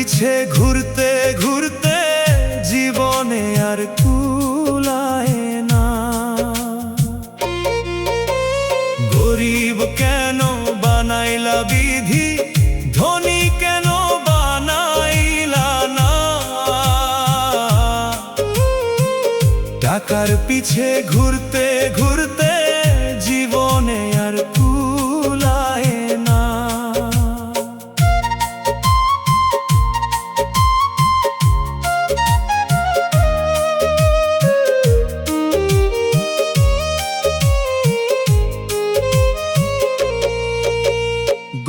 পিছে ঘুরতে ঘুরতে জীবনে আর কুলায় না। গরিব কেন বানাইলা বিধি, ধনী কেন বানাইলা না। টাকার পিছে ঘুরতে ঘুরতে জীবনে আর কুলায় না।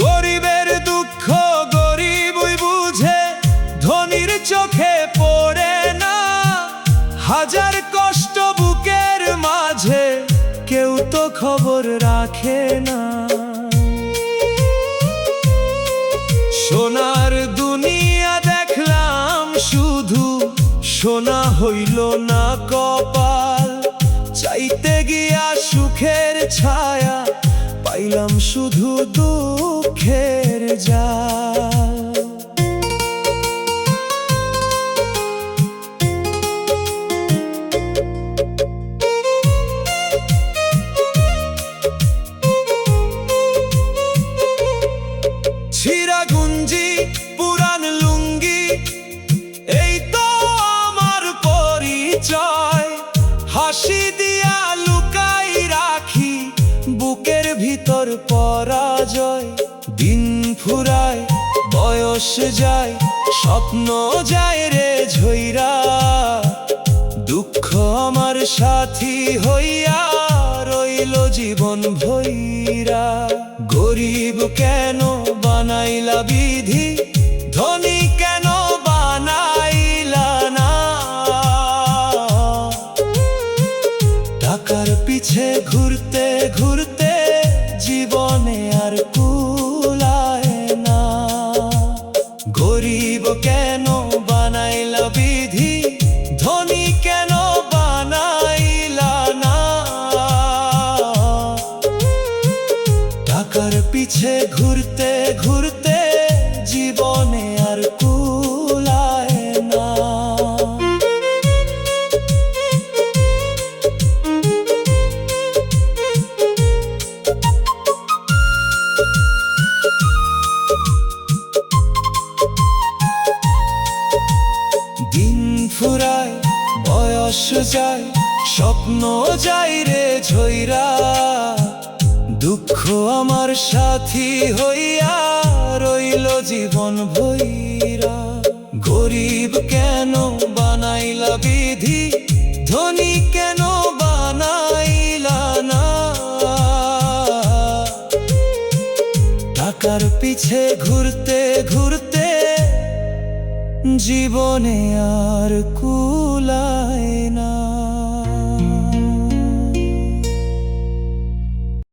গরিবের দুঃখ গরিবই বুঝে, ধনীর চোখে পড়ে না। হাজার কষ্ট বুকের মাঝে, কেউ তো খবর রাখে না। সোনার দুনিয়া দেখলাম শুধু, সোনা হইল না কপাল। চাইতে গিয়া সুখের ছায়া, পাইলাম শুধু দুঃখের জাল। ছিঁড়া গুঞ্জি পুরান লুঙ্গি, এই তো আমার পরিচয়। হাসি দিয়া লুকাই রাখি বুকের ভিতর পরাজয়। দিন ফুরায় বয়স যায়, স্বপ্ন যায় রে ঝইরা। দুঃখ আমার সাথী হইয়া রইল জীবন ভইরা। গরিব কেন বানাইলা বিধি, ধনী কেন বানাইলা না। টাকার পিছে ঘুরতে ঘুরতে জীবনে আর কুলায় না। গরিব কেন বানাইলা বিধি, ধনী কেন বানাইলা না। টাকার পিছে ঘুরতে ঘুরতে জীবনে আর কুলায় না। দিন ফুরায় বয়স যায়, স্বপ্ন যায় রে ঝইরা। দুঃখ আমার সাথী হইয়া রইল জীবন ভইরা। গরিব কেন বানাইলা বিধি, ধনী কেন বানাইলা না। টাকার পিছে ঘুরতে ঘুরতে জীবনে আর কুলায় না।